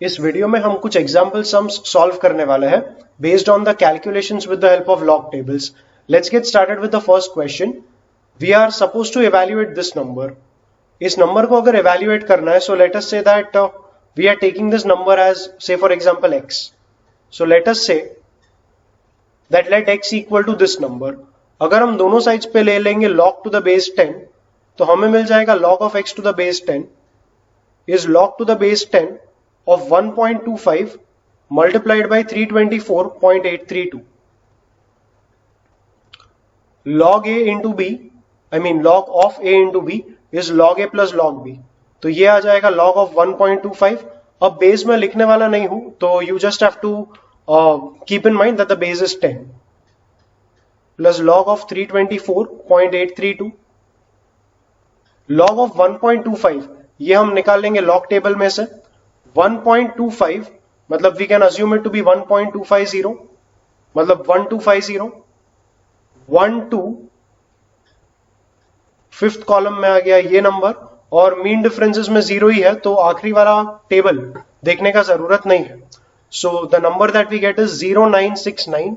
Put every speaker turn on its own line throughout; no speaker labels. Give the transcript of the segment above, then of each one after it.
इस वीडियो में हम कुछ एग्जाम्पल सम्स सॉल्व करने वाले हैं based on the calculations with the help of log tables. Let's get started with the first question. We are suppose to evaluate this number. इस number को अगर इवैल्यूएट करना है, so let us say that we are taking this number as say for example x. So let us say that let x equal to this number. अगर हम दोनों sides पे ले लेंगे log टू द बेस 10, तो हमें मिल जाएगा log of x to the base 10 is log to the base 10 of 1.25 multiplied by 324.832. log a into b, I mean log of a into b is log a plus log b. तो ये आ जाएगा log of 1.25. अब base में लिखने वाला नहीं हूं, तो you just have to keep in mind that the base is 10 plus log of 324.832. log of 1.25 ये हम निकाल लेंगे log टेबल में से. 1.25 मतलब we can assume it to be 1.250, मतलब 1250. 12 फिफ्थ कॉलम में आ गया ये नंबर, और मीन डिफरेंसेस में 0 ही है, तो आखिरी वाला टेबल देखने का जरूरत नहीं है. So the number that we get is 0969.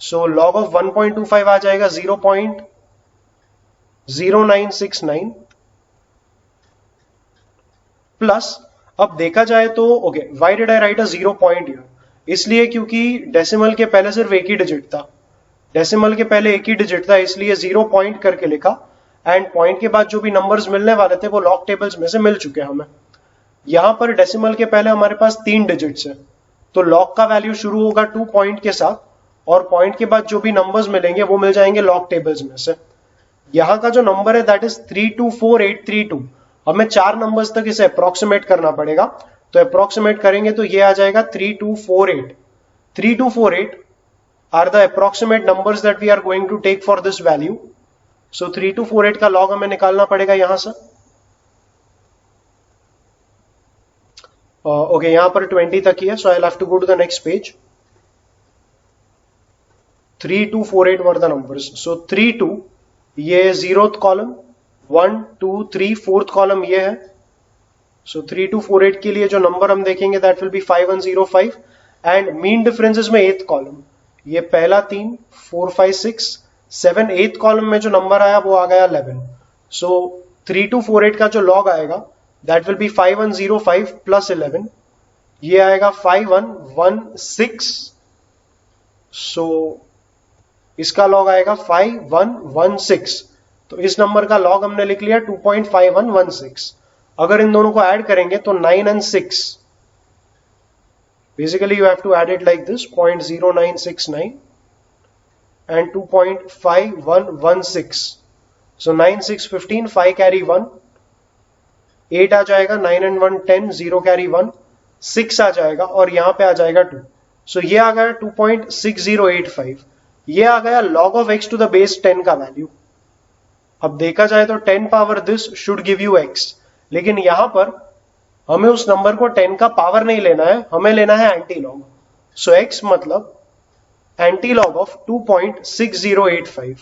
So log of 1.25 आ जाएगा 0.0969 प्लस. अब देखा जाए तो okay, why did I write a 0 point here? इसलिए क्योंकि डेसिमल के पहले सिर्फ एक ही डिजिट था. डेसिमल के पहले एक ही डिजिट था, इसलिए 0 पॉइंट करके लिखा. एंड पॉइंट के बाद जो भी नंबर्स मिलने वाले थे वो लॉग टेबल्स में से मिल चुके हैं हमें. यहां पर डेसिमल के पहले हमारे पास 3 डिजिट्स है, तो लॉग का वैल्यू शुरू होगा 2 पॉइंट के साथ, और पॉइंट के बाद जो भी नंबर्स मिलेंगे वो मिल जाएंगे लॉग टेबल्स में से. यहां का जो नंबर है दैट इज 324832. हमें 4 नंबर्स तक इसे अप्रोक्सीमेट करना पड़ेगा, तो अप्रोक्सीमेट करेंगे तो ये आ जाएगा 3248. 3248 are the approximate numbers that we are going to take for this value. So 3248 का लॉग हमें निकालना पड़ेगा यहां से. ओके, यहां पर 20 तक ही है, so I will have to go to the next page. 3248 were the numbers. So 32 ये 0th कॉलम, 1 2 3 4th कॉलम ये है. सो 3248 के लिए जो नंबर हम देखेंगे that will be 5105. And mean differences में 8th कॉलम, ये पहला 3 4 5 6 7 8th कॉलम में जो नंबर आया वो आ गया 11. सो 3248 का जो लॉग आएगा दैट विल बी 5105 प्लस 11, ये आएगा 5116. सो इसका लॉग आएगा 5116. तो इस नंबर का लॉग हमने लिख लिया 2.5116. अगर इन दोनों को ऐड करेंगे तो 9 and 6, basically you have to add it like this, 0.0969 and 2.5116. so 9 6 15, 5 carry 1, 8 आ जाएगा, 9 and 1 10, 0 carry 1, 6 आ जाएगा, और यहां पे आ जाएगा 2. सो ये आ गया 2.6085. ये आ गया log of x to the base 10 का वैल्यू. अब देखा जाए तो 10 power this should give you x, लेकिन यहां पर हमें उस नंबर को 10 का पावर नहीं लेना है, हमें लेना है एंटी लॉग. सो x मतलब एंटी लॉग ऑफ 2.6085.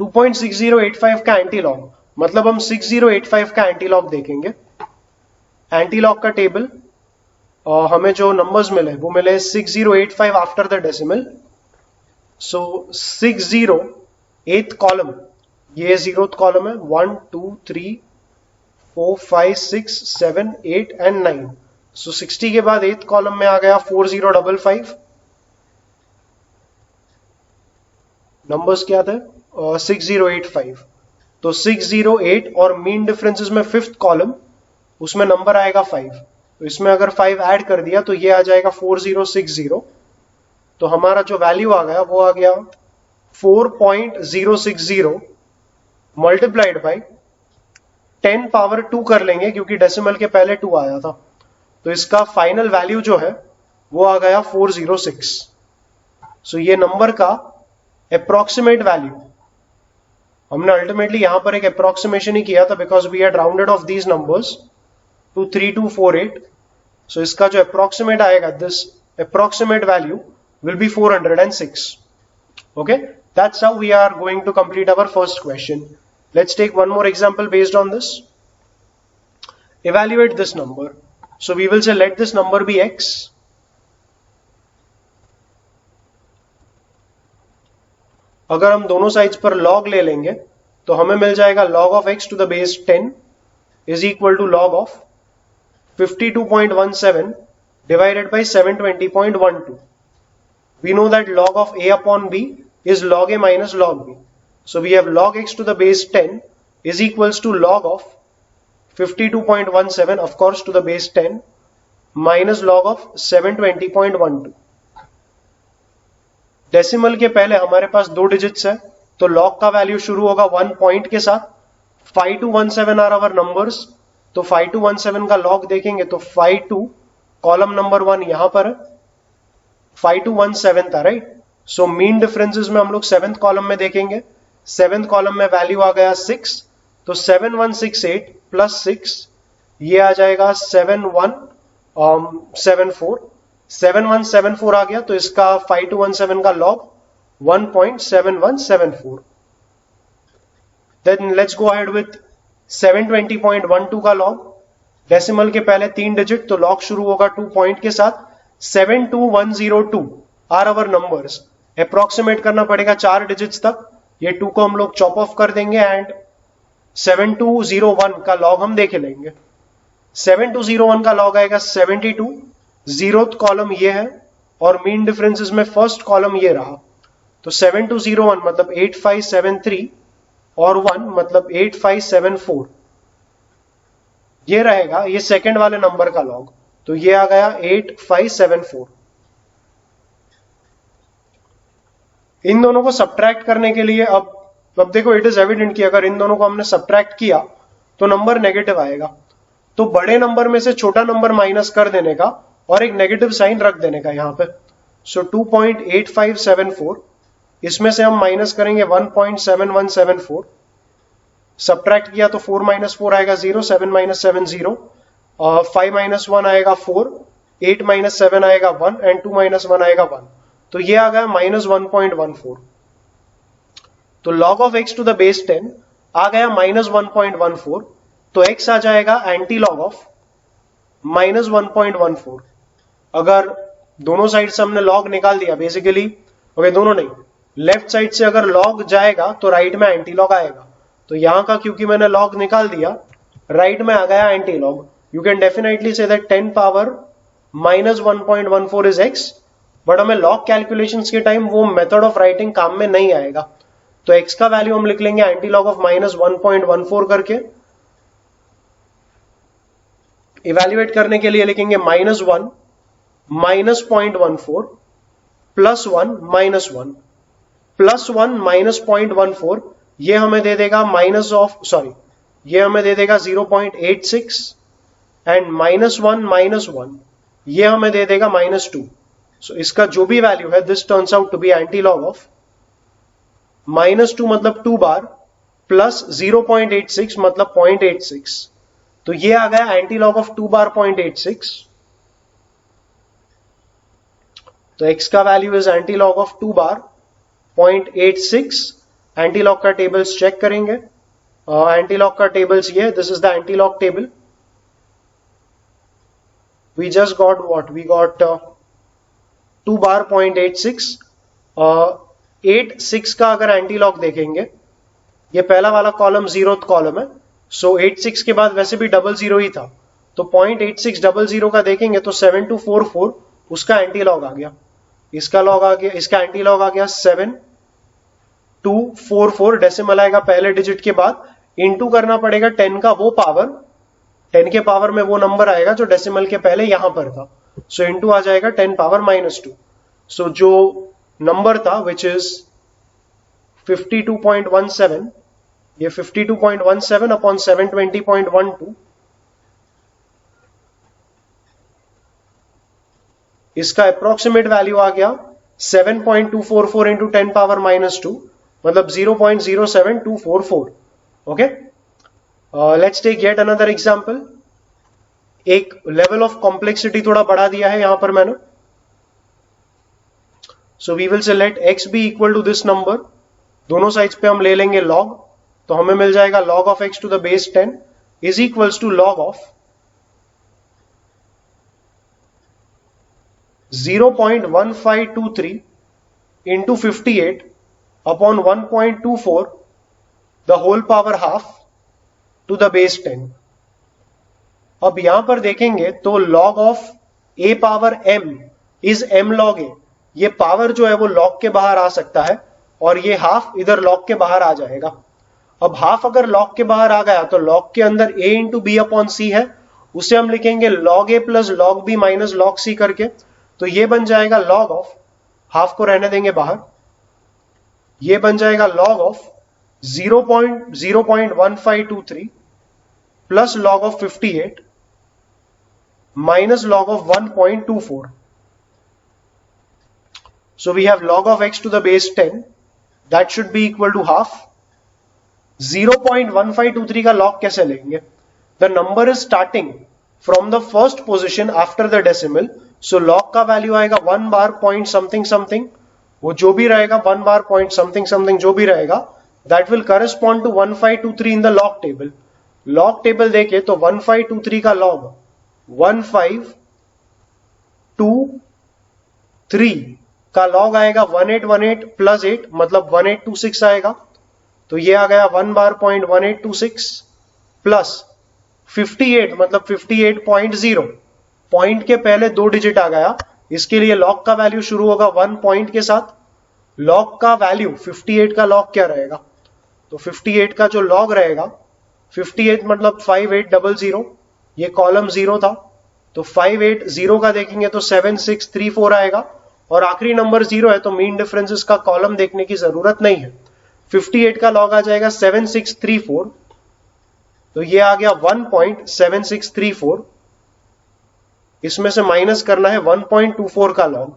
2.6085 का एंटी लॉग मतलब हम 6085 का एंटी लॉग देखेंगे. एंटी लॉग का टेबल हमें जो नंबर्स मिले वो मिले 6085 after the decimal. So 60 8th column, ये 0th कॉलम है, 1 2 3 4 5 6 7 8 एंड 9. सो 60 के बाद 8th कॉलम में आ गया 4055. नंबर्स क्या थे? 6085. तो 608 और मीन डिफरेंसेस में 5th कॉलम, उसमें नंबर आएगा 5. तो इसमें अगर 5 ऐड कर दिया तो ये आ जाएगा 4060. तो हमारा जो वैल्यू आ गया वो आ गया 4.060 मल्टीप्लाइड बाई 10 पावर 2 कर लेंगे, क्योंकि डेसिमल के पहले 2 आया था. तो इसका फाइनल वैल्यू जो है वो आ गया 406. सो ये नंबर का अप्रोक्सीमेट वैल्यू, हमने अल्टीमेटली यहां पर एक अप्रोक्सीमेशन ही किया था because we had rounded off these numbers to 3248. सो इसका जो अप्रोक्सीमेट आएगा, this approximate value will be 406. Okay, that's how we are going to complete our first question. Let's take one more example based on this. evaluate this number. So we will say let this number be x. अगर हम दोनों sides पर log ले लेंगे तो हमें मिल जाएगा log of x to the base 10 is equal to log of 52.17 divided by 720.12. We know that log of a upon b is log a minus log b. So we have log x to the base 10 is equals to log of 52.17 of course to the base 10 minus log of 720.12. Decimal के पहले हमारे पास दो digits है तो log का value शुरू होगा 1 point के साथ. 5217 आर आवर नंबर्स, तो 5217 का log देखेंगे तो 52 कॉलम नंबर 1 यहां पर है, 5217 था राइट. सो मीन डिफरेंसेस में हम लोग 7th कॉलम में देखेंगे. 7th कॉलम में वैल्यू आ गया 6, तो 7168 प्लस 6 ये आ जाएगा 7174. 7174 आ गया तो इसका 5217 का log 1.7174. Then let's go ahead with 720.12 का log. डेसिमल के पहले 3 डिजिट तो log शुरू होगा 2 पॉइंट के साथ. 72102 आर आवर नंबर्स. अप्रोक्सीमेट करना पड़ेगा 4 डिजिट्स तक. ये 2 को हम लोग चॉप ऑफ कर देंगे एंड 7201 का log हम देख लेंगे. 7201 का log आएगा 72. 0th कॉलम ये है और मीन डिफरेंसेस में फर्स्ट कॉलम ये रहा. तो 7201 मतलब 8573 और 1 मतलब 8574 ये रहेगा. ये सेकंड वाले नंबर का log, तो ये आ गया 8574. इन दोनों को सब्ट्रैक्ट करने के लिए अब देखो इट इज एविडेंट कि अगर इन दोनों को हमने सब्ट्रैक्ट किया तो नंबर नेगेटिव आएगा. तो बड़े नंबर में से छोटा नंबर माइनस कर देने का और एक नेगेटिव साइन रख देने का यहां पे. सो 2.8574 इसमें से हम माइनस करेंगे 1.7174. सब्ट्रैक्ट किया तो 4 माइनस 4 आएगा 0, 7 माइनस 7 0, 5 माइनस 1 आएगा 4, 8 माइनस 7 आएगा 1 एंड 2 माइनस 1 आएगा 1. तो ये आ गया माइनस 1.14. तो log of x to the base 10 आ गया माइनस 1.14. तो x आ जाएगा एंटी लॉग ऑफ माइनस 1.14. अगर दोनों साइड से हमने log निकाल दिया बेसिकली, ओके दोनों नहीं, लेफ्ट साइड से अगर log जाएगा तो राइट में एंटी लॉग आएगा. तो यहां का क्योंकि मैंने log निकाल दिया राइट में आ गया anti log. You can definitely say that 10 power minus 1.14 is x. But हमें log कैलकुलेशंस के टाइम वो मेथड ऑफ राइटिंग काम में नहीं आएगा. तो x का वैल्यू हम लिख लेंगे एंटी लॉग ऑफ माइनस 1.14 करके. इवेल्युएट करने के लिए लिखेंगे minus 1 minus 0.14 plus 1 minus 1 plus 1 minus 0.14 ये हमें दे देगा माइनस ऑफ ये हमें दे देगा 0.86 एंड माइनस 1 माइनस 1 ये हमें दे देगा माइनस 2. सो इसका जो भी वैल्यू है this turns out to be anti log of minus 2 मतलब 2 बार प्लस 0.86 मतलब 0.86. तो ये आ गया एंटी लॉग ऑफ 2 बार 0.86. तो x का value is anti log of 2 bar 0.86. Anti log का टेबल्स चेक करेंगे. एंटी लॉग का टेबल्स ये, this is the anti log table. We just got what we got 2 bar 0.86. 86 का अगर anti log देखेंगे, ये पहला वाला कॉलम 0th कॉलम है. सो 86 के बाद वैसे भी 00 ही था, तो 0.8600 का देखेंगे तो 7244 उसका एंटी लॉग आ गया. इसका लॉग आ गया, इसका एंटी लॉग आ गया 7244. डेसिमल आएगा पहले डिजिट के बाद, इनटू करना पड़ेगा 10 का वो पावर, 10 के पावर में वो नंबर आएगा जो डेसिमल के पहले यहां पर था. सो इनटू आ जाएगा 10 पावर माइनस 2. सो जो नंबर था विच इज 52.17, ये 52.17 अपॉन 720.12, इसका अप्रोक्सीमेट वैल्यू आ गया 7.244 इंटू 10 पावर माइनस 2 मतलब 0.07244. Okay, let's take yet another example. एक लेवल ऑफ कॉम्प्लेक्सिटी थोड़ा बढ़ा दिया है यहां पर मैंने. So we will say let x be equal to this number. दोनों साइड्स पे हम ले लेंगे log, तो हमें मिल जाएगा log of x to the base 10 is equals to log of 0.1523 into 58 upon 1.24 the whole power half to the base 10। अब यहां पर देखेंगे तो log of a power m is m log a, ये पावर जो है वो log के बाहर आ सकता है और ये हाफ इधर log के बाहर आ जाएगा। अब हाफ अगर log के बाहर आ गया तो log के अंदर a इंटू बी अपॉन सी है, उसे हम लिखेंगे log a plus log b minus log c करके, तो ये बन जाएगा log ऑफ, हाफ को रहने देंगे बाहर, ये बन जाएगा log of 0.1523 plus log of 58 minus log of 1.24। So we have log of x to the base 10, that should be equal to half। 0.1523 का log कैसे लेंगे? The number is starting from the first position after the decimal, so log का value आएगा 1 बार point something something, वो जो भी रहेगा 1 बार point something something जो भी रहेगा, that will correspond to 1523 in the log table। log table देखे तो 1523 का log 1523 का log आएगा 1818 प्लस 8 मतलब 1826 आएगा, तो ये आ गया 1 बार पॉइंट 1826 प्लस 58 मतलब 58.0, पॉइंट के पहले 2 डिजिट आ गया, इसके लिए log का वैल्यू शुरू होगा 1 पॉइंट के साथ। log का वैल्यू 58 का log क्या रहेगा, तो 58 का जो log रहेगा 58 मतलब 5800, ये कॉलम 0 था तो 580 का देखेंगे तो 7634 आएगा, और आखिरी नंबर 0 है तो मीन डिफरेंसेस का कॉलम देखने की जरूरत नहीं है। 58 का log आ जाएगा 7634, तो ये आ गया 1.7634, इसमें से माइनस करना है 1.24 का log।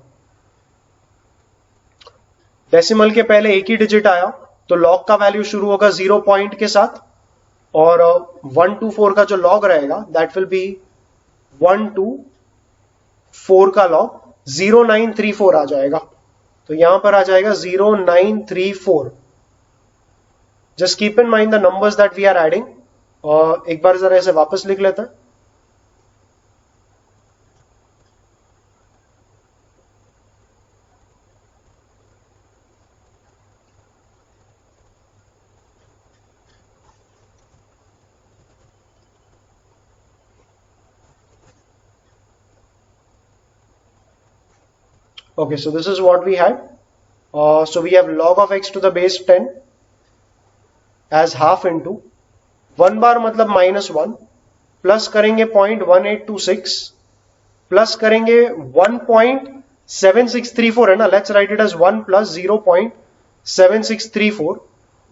डेसिमल के पहले एक ही डिजिट आया तो log का वैल्यू शुरू होगा 0 पॉइंट के साथ, और 124 का जो log रहेगा दैट विल बी 124 का log 0934 आ जाएगा, तो यहां पर आ जाएगा 0934। Just keep in mind the numbers that we are adding, और एक बार जरा इसे वापस लिख लेते हैं। Okay, so this is what we had. So we have log of x to the base 10 as half into 1 बार मतलब -1 प्लस करेंगे 0.1826 प्लस करेंगे 1.7634 है ना, let's write it as 1 plus 0.7634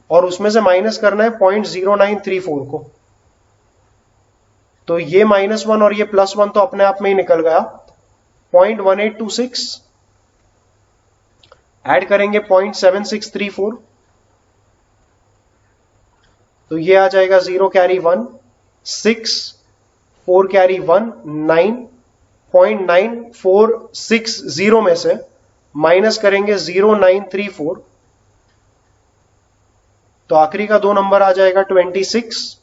और उसमें से माइनस करना है 0.0934 को, तो ये -1 और ये +1 तो अपने आप में ही निकल गया। 0.1826 ऐड करेंगे 0.7634, तो ये आ जाएगा 0 कैरी 1 6 4 कैरी 1 9 0.9460 में से माइनस करेंगे 0934, तो आखिरी का 2 नंबर आ जाएगा 26,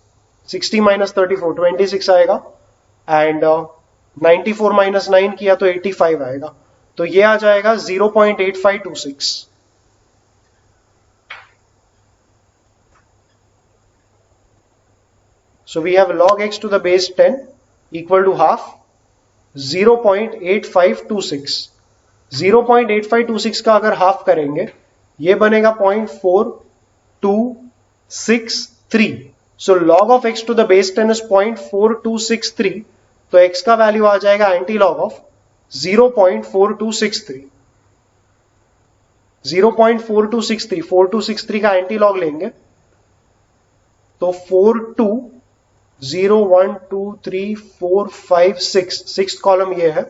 60 माइनस 34 26 आएगा, एंड 94 माइनस 9 किया तो 85 आएगा, तो ये आ जाएगा 0.8526। So we have log x to the base 10 equal to half 0.8526। 0.8526 का अगर हाफ करेंगे ये बनेगा 0.4263। So log of x to the base 10 is 0.4263, तो x का वैल्यू आ जाएगा एंटी लॉग ऑफ 0.4263। 0.4263 4263 का एंटी लॉग लेंगे तो 42 1 2 3 4 5 6 सिक्स कॉलम ये है,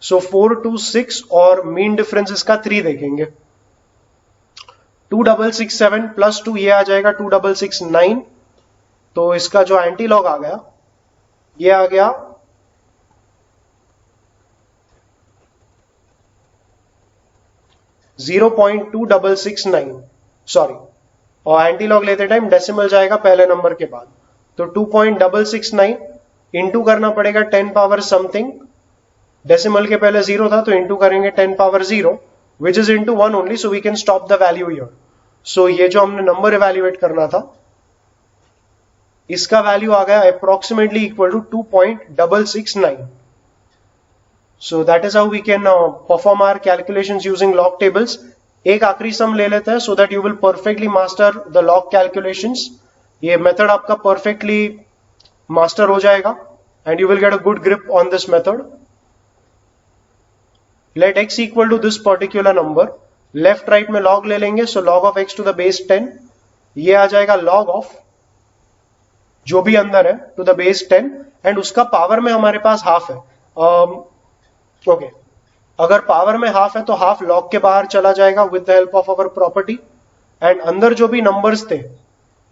सो 426 और मीन डिफरेंस इसका 3 देखेंगे। 2667 प्लस 2 ये आ जाएगा 2669, तो इसका जो एंटी लॉग आ गया ये आ गया 0.2669, सॉरी, और एंटी लॉग लेते टाइम डेसिमल जाएगा पहले नंबर के बाद, तो 2.669 इंटू करना पड़ेगा 10 पावर समथिंग डेसिमल के पहले 0 था तो इंटू करेंगे 10 power 0 which is into 1 only, so we can stop the value here. सो ये जो हमने नंबर इवेल्युएट करना था इसका वैल्यू आ गया approximately equal to 2.669। So that is how we can perform our calculations using log tables. एक आखिरी सम ले लेते हैं so that you will perfectly master the log calculations. ये मेथड आपका परफेक्टली मास्टर हो जाएगा and you will get a good grip on this method. Let x equal to this particular number, left right में log ले लेंगे, so log of x to the base 10, ये आ जाएगा log of जो भी अंदर है to the base 10 and उसका पावर में हमारे पास हाफ है। ओके, अगर पावर में हाफ है तो हाफ log के बाहर चला जाएगा with the help of our property and अंदर जो भी नंबर्स थे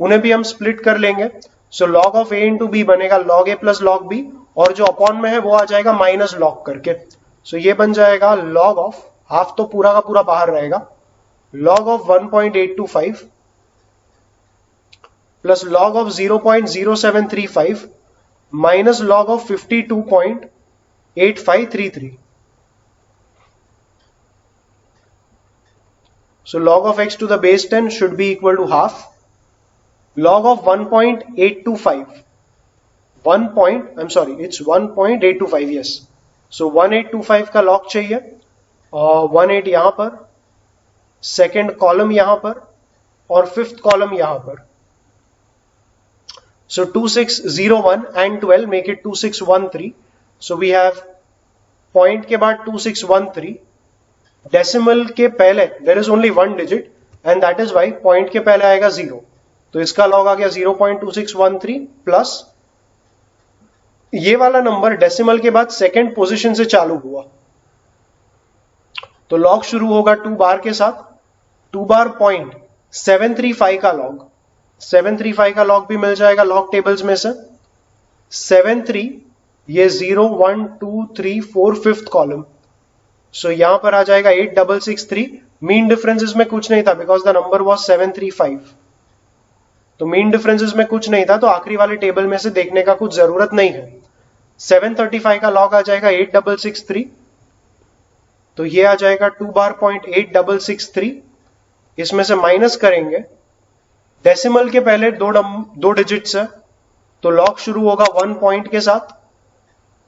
उन्हें भी हम स्प्लिट कर लेंगे। So log of a into b बनेगा log a plus log b और जो अपॉन में है वो आ जाएगा माइनस log करके। सो ये बन जाएगा log ऑफ, हाफ तो पूरा का पूरा बाहर रहेगा, log of 1.825 plus log of 0.0735 minus log of 52.8533। So log of x to the base 10 should be equal to half log of 1.825 it's 1.825 yes, so 1825 का log चाहिए, 18 यहां पर, सेकेंड कॉलम यहां पर और फिफ्थ कॉलम यहां पर। So 2601 and 12 make it 2613, so we have point के बाद 2613, डेसिमल के पहले there is only one digit and that is y point के पहले आएगा 0, तो इसका लॉग आ गया 0.2613 प्लस ये वाला नंबर डेसिमल के बाद सेकेंड पोजीशन से चालू हुआ तो लॉग शुरू होगा 2 बार के साथ, 2 बार पॉइंट 735 का लॉग, 735 का लॉग भी मिल जाएगा लॉग टेबल्स में से, 73 ये 0 1 2 3 4 फिफ्थ कॉलम, सो यहां पर आ जाएगा 8663। मीन डिफरेंसेस में कुछ नहीं था बिकॉज द नंबर वाज 735, तो मीन डिफरेंसेस में कुछ नहीं था तो आखिरी वाले टेबल में से देखने का कुछ जरूरत नहीं है। 735 का लॉग आ जाएगा 8663, तो ये आ जाएगा 2 बार पॉइंट 8663, इसमें से माइनस करेंगे, डेसिमल के पहले दो डिजिट्स है तो लॉग शुरू होगा 1 पॉइंट के साथ,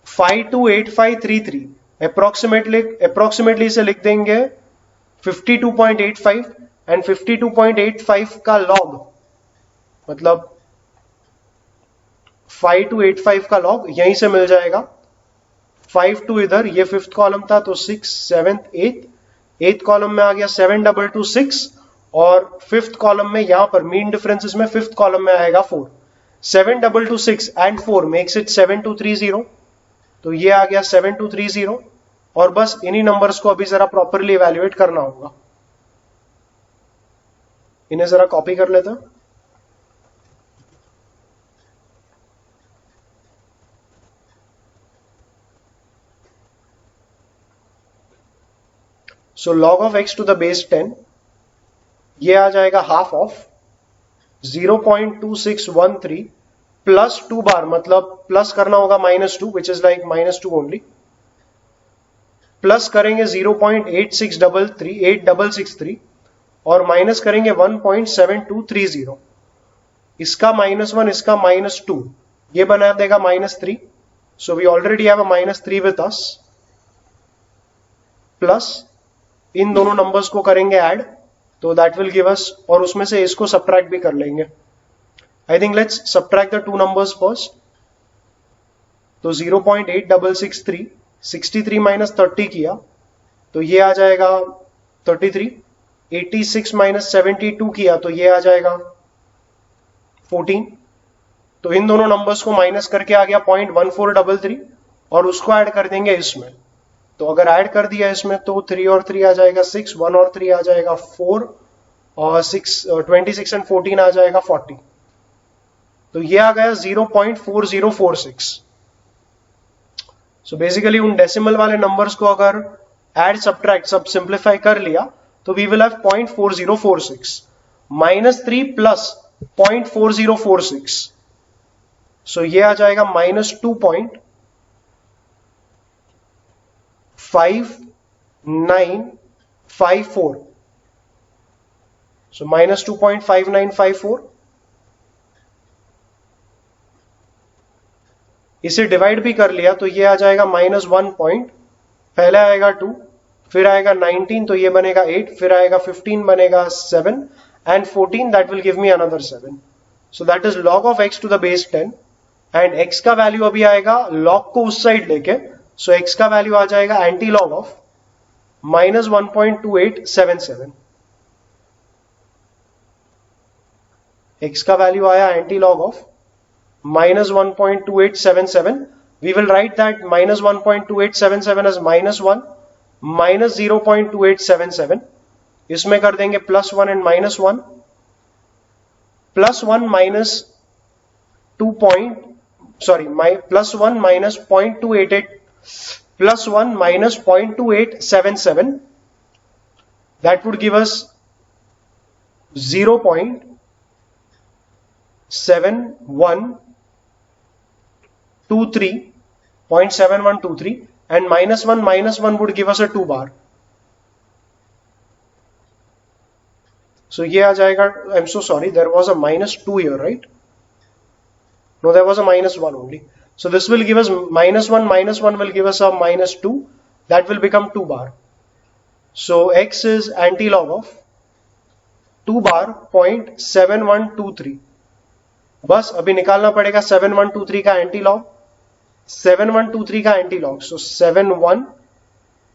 528533 अप्रोक्सीमेटली इसे लिख देंगे 52.85 एंड 52.85 का लॉग मतलब 5285 का लॉग यहीं से मिल जाएगा, 52 इधर, ये फिफ्थ कॉलम था तो 6 7 8 कॉलम में आ गया 7226 और फिफ्थ कॉलम में यहां पर मीन डिफरेंसेस में फिफ्थ कॉलम में आएगा 4, 7226 एंड 4 मेक्स इट 7230, तो ये आ गया 7230 और बस इन्हीं नंबर्स को अभी जरा प्रॉपरली इवैल्यूएट करना होगा। इन्हें जरा कॉपी कर लेते हैं। So log of x to the base 10 ये आ जाएगा हाफ ऑफ 0.2613 प्लस 2 बार मतलब प्लस करना होगा -2 which is like -2 only, plus करेंगे 0.8663 और माइनस करेंगे 1.7230, इसका -1 इसका -2 ये बना देगा -3, so we already have a -3 with us, plus इन दोनों नंबर्स को करेंगे ऐड तो दैट विल गिव अस, और उसमें से इसको सब्ट्रैक्ट भी कर लेंगे। I think let's subtract the two numbers first, तो 0.8663 63 माइनस 30 किया तो ये आ जाएगा 33, 86 माइनस 72 किया तो ये आ जाएगा 14, तो इन दोनों नंबर्स को माइनस करके आ गया 0.1433 और उसको ऐड कर देंगे इसमें, तो अगर ऐड कर दिया इसमें तो 3 और 3 आ जाएगा 6, 1 और 3 आ जाएगा 4 और 26 एंड 14 आ जाएगा 40, तो ये आ गया 0.4046। सो बेसिकली उन डेसिमल वाले नंबर्स को अगर ऐड सब्ट्रैक्ट सब सिंप्लीफाई कर लिया तो वी विल हैव 0.4046 -3 प्लस 0.4046, सो ये आ जाएगा -2.4046 5954. So minus 2.5954. इसे डिवाइड भी कर लिया तो ये आ जाएगा -1 पॉइंट, पहले आएगा 2, फिर आएगा 19 तो ये बनेगा 8, फिर आएगा 15 बनेगा 7 and 14 that will give me another 7. So that is log of x to the base 10 and x का वैल्यू अभी आएगा log को उस साइड लेके, सो x का वैल्यू आ जाएगा एंटी लॉग ऑफ -1.2877. x का वैल्यू आया anti log of -1.2877. We will write that -1.2877 as -1 minus 0.2877. इसमें कर देंगे +1 and -1. +1 minus +1 minus 0.288 +1 minus 0.2877. That would give us 0.7123 and -1 would give us a 2 bar. So ये आ जाएगा, I'm so sorry, there was a -2 here, right? No, there was a -1 only. So this will give us -1 will give us a -2. That will become 2 bar. So x is anti-log of 2 bar 0.7123. बस अभी निकालना पड़ेगा 7123 का anti-log. 7123 का anti-log. So 71,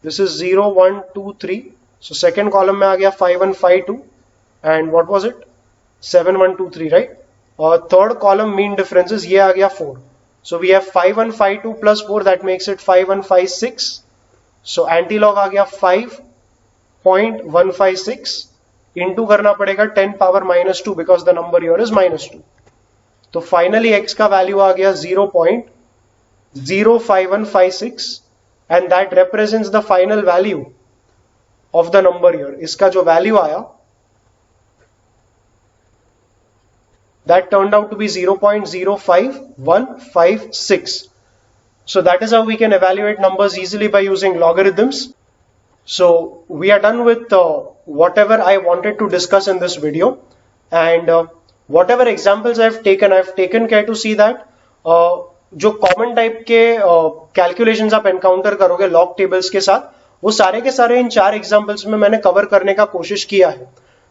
this is 0123. So second column में आ गया 5152 and what was it? 7123, right? और third column mean differences ये आ गया 4. So we have 5152 plus 4, that makes it 5156. So anti-log आ गया 5.156. इंटू करना पड़ेगा 10 power -2 because the number here is -2. तो finally x का वैल्यू आ गया 0.05156 and that represents the final value of the number here. इसका जो वैल्यू आया that turned out to be 0.05156. So that is how we can evaluate numbers easily by using logarithms. So we are done with whatever I wanted to discuss in this video, and whatever examples I've taken care to see that जो common type के calculations आप encounter करोगे log tables के साथ, वो सारे के सारे इन 4 एग्जांपल्स में मैंने कवर करने का कोशिश किया है.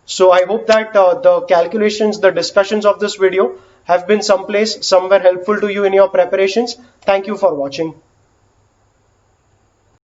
So I hope that the calculations, the discussions of this video have been somewhere helpful to you in your preparations. Thank you for watching.